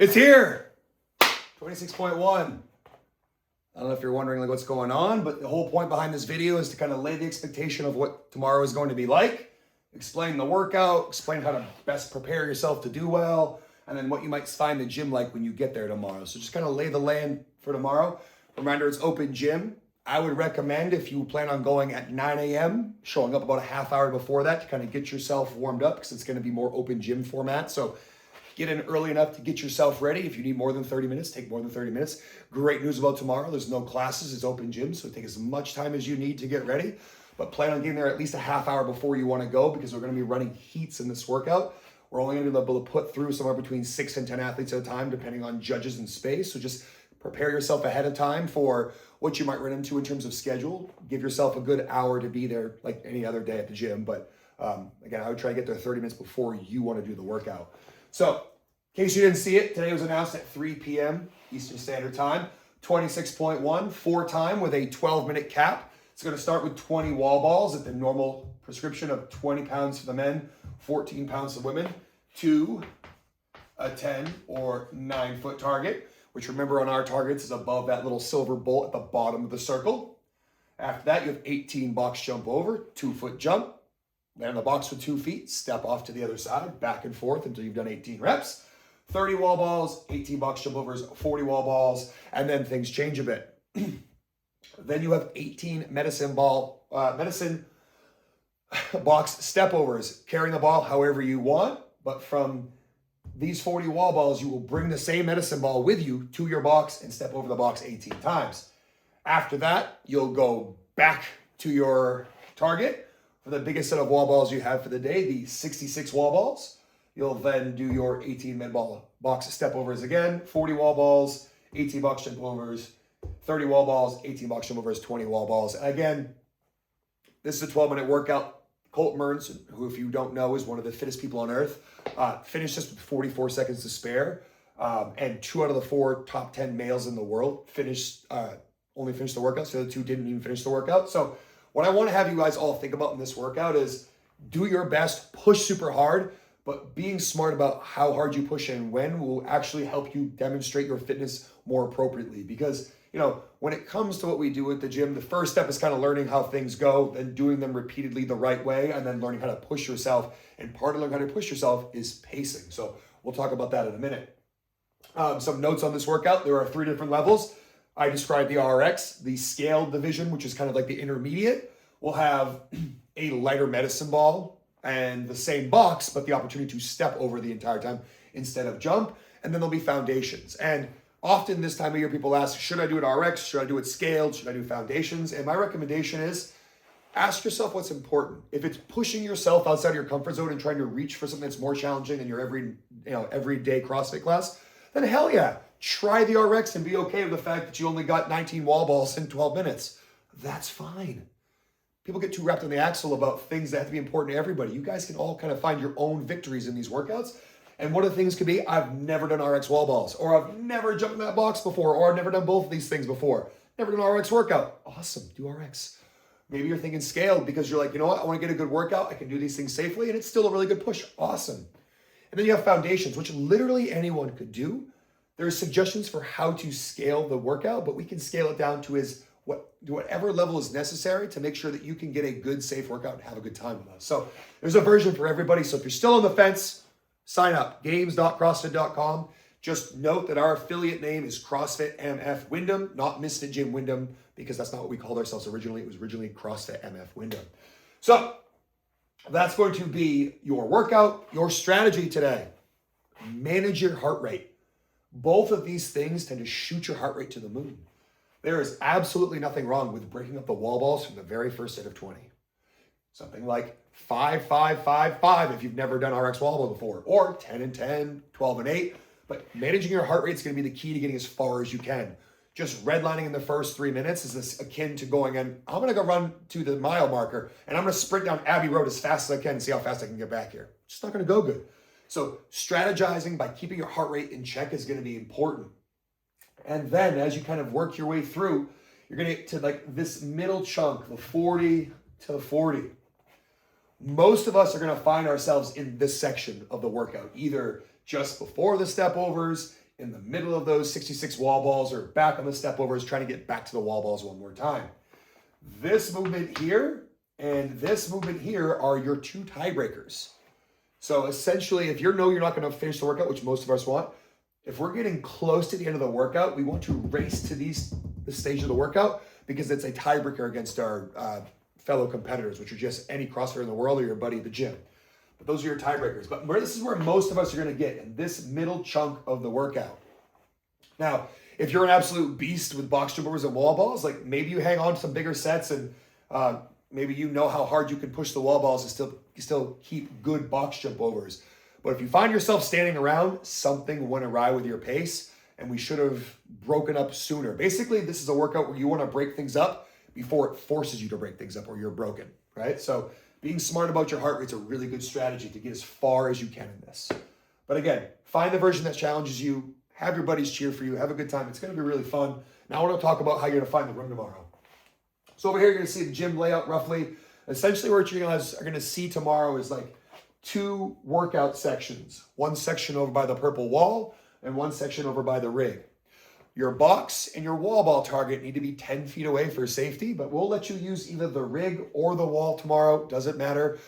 It's here. 26.1. I don't know if you're wondering like what's going on, but the whole point behind this video is to kind of lay the expectation of what tomorrow is going to be like, explain the workout, explain how to best prepare yourself to do well, and then what you might find the gym like when you get there tomorrow. So just kind of lay the land for tomorrow. Reminder, it's open gym. I would recommend if you plan on going at 9 a.m., showing up about a half hour before that to kind of get yourself warmed up because it's going to be more open gym format. So get in early enough to get yourself ready. If you need more than 30 minutes, take more than 30 minutes. Great news about tomorrow. There's no classes. It's open gym, so take as much time as you need to get ready. But plan on getting there at least a half hour before you want to go because we're going to be running heats in this workout. We're only going to be able to put through somewhere between 6 and 10 athletes at a time, depending on judges and space. So just prepare yourself ahead of time for what you might run into in terms of schedule. Give yourself a good hour to be there like any other day at the gym. But again, I would try to get there 30 minutes before you want to do the workout. So in case you didn't see it, today was announced at 3 p.m. Eastern Standard Time. 26.1, 4-time with a 12-minute cap. It's going to start with 20 wall balls at the normal prescription of 20 pounds for the men, 14 pounds for women, to a 10 or 9-foot target, which remember on our targets is above that little silver bolt at the bottom of the circle. After that, you have 18 box jump over, 2-foot jump, land on the box with 2 feet, step off to the other side, back and forth until you've done 18 reps. 30 wall balls, 18 box jump overs, 40 wall balls, and then things change a bit. Then you have 18 medicine box step overs, carrying the ball however you want, but from these 40 wall balls, you will bring the same medicine ball with you to your box and step over the box 18 times. After that, you'll go back to your target for the biggest set of wall balls you have for the day, the 66 wall balls. You'll then do your 18 med ball box step overs again, 40 wall balls, 18 box jump overs, 30 wall balls, 18 box jump overs, 20 wall balls. And again, this is a 12-minute workout. Colt Mearns, who if you don't know is one of the fittest people on earth, finished this with 44 seconds to spare. And 2 out of the 4 top 10 males in the world only finished the workout. So the 2 didn't even finish the workout. So what I want to have you guys all think about in this workout is do your best, push super hard, but being smart about how hard you push and when will actually help you demonstrate your fitness more appropriately. Because, you know, when it comes to what we do at the gym, the first step is kind of learning how things go, then doing them repeatedly the right way, and then learning how to push yourself. And part of learning how to push yourself is pacing. So we'll talk about that in a minute. Some notes on this workout. There are 3 different levels. I described the RX, the scaled division, which is kind of like the intermediate. We'll have a lighter medicine ball and the same box, but the opportunity to step over the entire time instead of jump. And then there'll be foundations. And often this time of year, people ask, should I do it RX? Should I do it scaled? Should I do foundations? And my recommendation is ask yourself what's important. If it's pushing yourself outside of your comfort zone and trying to reach for something that's more challenging than your everyday CrossFit class, then hell yeah, try the RX and be okay with the fact that you only got 19 wall balls in 12 minutes. That's fine. People get too wrapped on the axle about things that have to be important to everybody. You guys can all kind of find your own victories in these workouts. And one of the things could be, I've never done RX wall balls, or I've never jumped in that box before, or I've never done both of these things before. Never done an RX workout. Awesome, do RX. Maybe you're thinking scaled because you're like, you know what, I want to get a good workout. I can do these things safely, and it's still a really good push. Awesome. And then you have foundations, which literally anyone could do. There are suggestions for how to scale the workout, but we can scale it down to whatever level is necessary to make sure that you can get a good, safe workout and have a good time with us. So there's a version for everybody. So if you're still on the fence, sign up, games.crossfit.com. Just note that our affiliate name is CrossFit MF Windham, not Misfit Gym Windham, because that's not what we called ourselves originally. It was originally CrossFit MF Windham. So that's going to be your workout, your strategy today. Manage your heart rate. Both of these things tend to shoot your heart rate to the moon. There is absolutely nothing wrong with breaking up the wall balls from the very first set of 20. Something like 5, 5, 5, 5 if you've never done RX wall ball before, or 10 and 10, 12 and 8. But managing your heart rate is going to be the key to getting as far as you can. Just redlining in the first 3 minutes is this akin to going in, I'm going to go run to the mile marker and I'm going to sprint down Abbey Road as fast as I can and see how fast I can get back here. It's just not going to go good. So strategizing by keeping your heart rate in check is going to be important. And then as you kind of work your way through, you're going to get to like this middle chunk, the 40 to 40. Most of us are going to find ourselves in this section of the workout, either just before the step overs, in the middle of those 66 wall balls or back on the step overs, trying to get back to the wall balls one more time. This movement here and this movement here are your two tiebreakers. So essentially, if you know you're not going to finish the workout, which most of us want, if we're getting close to the end of the workout, we want to race to this stage of the workout because it's a tiebreaker against our fellow competitors, which are just any CrossFitter in the world or your buddy at the gym. But those are your tiebreakers. But this is where most of us are going to get in this middle chunk of the workout. Now, if you're an absolute beast with box jump overs and wall balls, like maybe you hang on to some bigger sets and maybe you know how hard you can push the wall balls and still keep good box jump overs. But if you find yourself standing around, something went awry with your pace and we should have broken up sooner. Basically, this is a workout where you want to break things up before it forces you to break things up or you're broken, right? So being smart about your heart rate's a really good strategy to get as far as you can in this. But again, find the version that challenges you, have your buddies cheer for you, have a good time. It's going to be really fun. Now I want to talk about how you're going to find the room tomorrow. So over here, you're going to see the gym layout roughly. Essentially what you guys are going to see tomorrow is like 2 workout sections. One section over by the purple wall and one section over by the rig. Your box and your wall ball target need to be 10 feet away for safety, but we'll let you use either the rig or the wall tomorrow. Doesn't matter.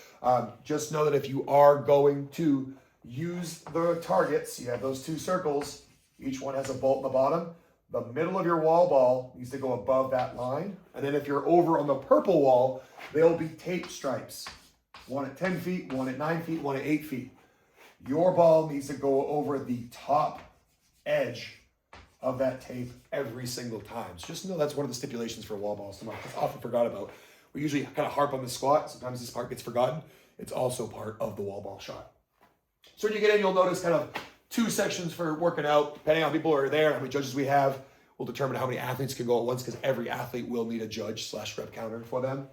Just know that if you are going to use the targets, you have those 2 circles. Each one has a bolt in the bottom. The middle of your wall ball needs to go above that line. And then if you're over on the purple wall, there'll be tape stripes. One at 10 feet, one at 9 feet, one at 8 feet. Your ball needs to go over the top edge of that tape every single time. So just know that's one of the stipulations for wall balls tomorrow. It's often forgot about. We usually kind of harp on the squat. Sometimes this part gets forgotten. It's also part of the wall ball shot. So when you get in, you'll notice kind of 2 sections for working out. Depending on how people are there, how many judges we have, will determine how many athletes can go at once because every athlete will need a judge / rep counter for them.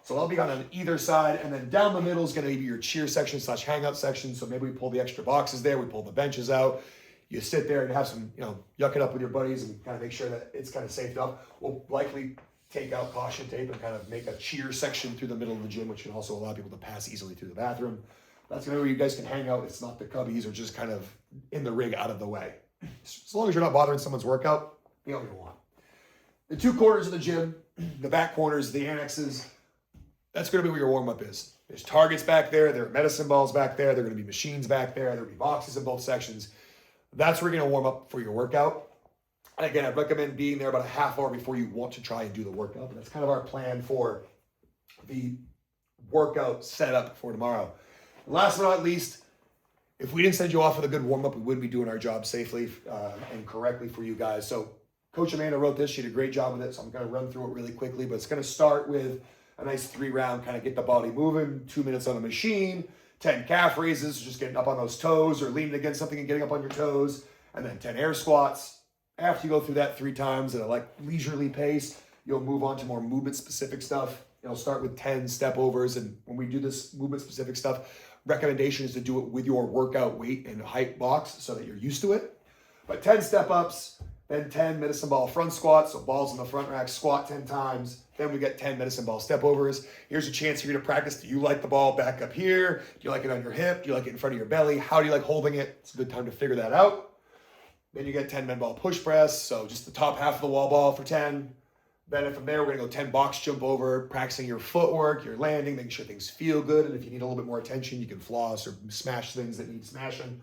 So I'll be on either side, and then down the middle is going to be your cheer section / hangout section. So maybe we pull the extra boxes there, we pull the benches out. You sit there and have some, yuck it up with your buddies and kind of make sure that it's kind of safed up. We'll likely take out caution tape and kind of make a cheer section through the middle of the gym, which can also allow people to pass easily through the bathroom. That's going to be where you guys can hang out. It's not the cubbies or just kind of in the rig out of the way. As long as you're not bothering someone's workout, you don't want. The 2 corners of the gym, the back corners, the annexes, that's going to be where your warm-up is. There's targets back there. There are medicine balls back there. There are going to be machines back there. There will be boxes in both sections. That's where you're going to warm up for your workout. And again, I'd recommend being there about a half hour before you want to try and do the workout. But that's kind of our plan for the workout setup for tomorrow. And last but not least, if we didn't send you off with a good warm-up, we wouldn't be doing our job safely and correctly for you guys. So Coach Amanda wrote this. She did a great job with it. So I'm going to run through it really quickly. But it's going to start with a nice 3-round, kind of get the body moving, 2 minutes on the machine, 10 calf raises, just getting up on those toes or leaning against something and getting up on your toes, and then 10 air squats. After you go through that 3 times at a leisurely pace, you'll move on to more movement-specific stuff. You'll start with 10 step overs, and when we do this movement-specific stuff, recommendation is to do it with your workout weight and height box so that you're used to it. But 10 step-ups, then 10 medicine ball front squats, so balls in the front rack, squat 10 times. Then we get 10 medicine ball step overs. Here's a chance for you to practice. Do you like the ball back up here? Do you like it on your hip? Do you like it in front of your belly? How do you like holding it? It's a good time to figure that out. Then you get 10 med ball push press, so just the top half of the wall ball for 10. Then from there, we're gonna go 10 box jump over, practicing your footwork, your landing, making sure things feel good. And if you need a little bit more attention, you can floss or smash things that need smashing.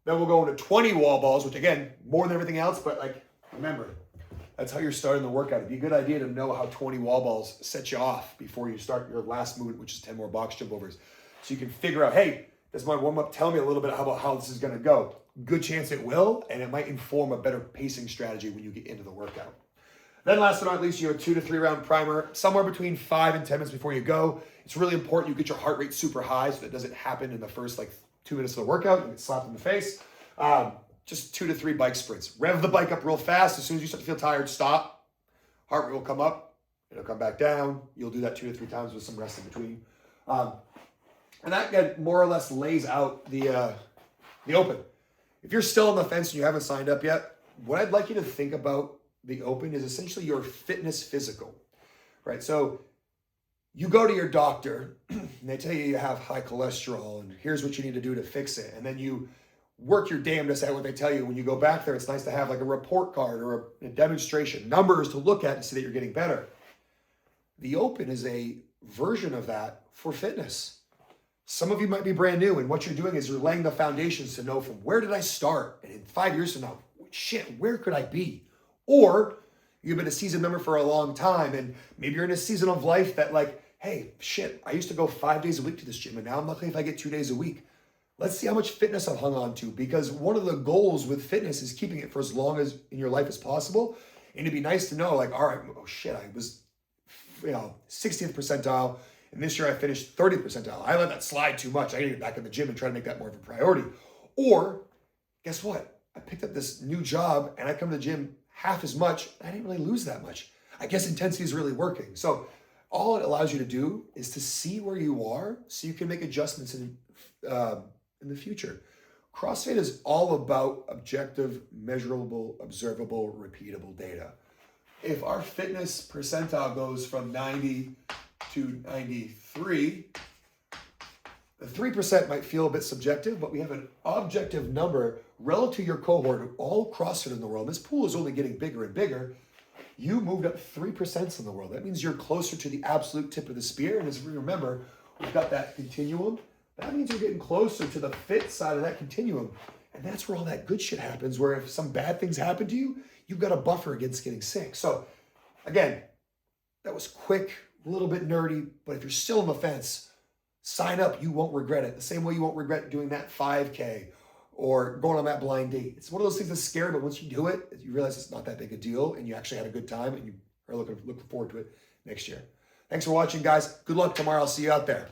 Then we'll go into 20 wall balls, which again, more than everything else, but remember, that's how you're starting the workout. It'd be a good idea to know how 20 wall balls set you off before you start your last movement, which is 10 more box jump overs. So you can figure out, hey, does my warm-up tell me a little bit about how this is gonna go? Good chance it will, and it might inform a better pacing strategy when you get into the workout. Then last but not least, you have a 2 to 3 round primer, somewhere between 5 and 10 minutes before you go. It's really important you get your heart rate super high so that it doesn't happen in the first 2 minutes of the workout. You get slapped in the face. Just 2 to 3 bike sprints. Rev the bike up real fast. As soon as you start to feel tired, stop. Heart rate will come up. It'll come back down. You'll do that 2 to 3 times with some rest in between. And that more or less lays out the open. If you're still on the fence and you haven't signed up yet, what I'd like you to think about the open is essentially your fitness physical, right? So you go to your doctor and they tell you you have high cholesterol and here's what you need to do to fix it. And then you work your damnedest at what they tell you. When you go back there, it's nice to have like a report card or a demonstration, numbers to look at and see that you're getting better. The Open is a version of that for fitness. Some of you might be brand new, and what you're doing is you're laying the foundations to know from where did I start? And in 5 years from now, shit, where could I be? Or you've been a seasoned member for a long time, and maybe you're in a season of life that like, hey, shit, I used to go 5 days a week to this gym, and now I'm lucky if I get 2 days a week. Let's see how much fitness I've hung on to, because one of the goals with fitness is keeping it for as long as in your life as possible. And it'd be nice to know, like, all right, oh shit, I was, 60th percentile, and this year I finished 30th percentile. I let that slide too much. I need to get back in the gym and try to make that more of a priority. Or, guess what? I picked up this new job, and I come to the gym half as much. I didn't really lose that much. I guess intensity is really working. So all it allows you to do is to see where you are so you can make adjustments in the future. CrossFit is all about objective, measurable, observable, repeatable data. If our fitness percentile goes from 90 to 93, the 3% might feel a bit subjective, but we have an objective number relative to your cohort of all CrossFit in the world. This pool is only getting bigger and bigger. You moved up 3% in the world. That means you're closer to the absolute tip of the spear. And as we remember, we've got that continuum. That means you're getting closer to the fit side of that continuum. And that's where all that good shit happens, where if some bad things happen to you, you've got a buffer against getting sick. So again, that was quick, a little bit nerdy, but if you're still on the fence, sign up. You won't regret it. The same way you won't regret doing that 5K or going on that blind date. It's one of those things that's scary, but once you do it, you realize it's not that big a deal and you actually had a good time and you are looking forward to it next year. Thanks for watching, guys. Good luck tomorrow. I'll see you out there.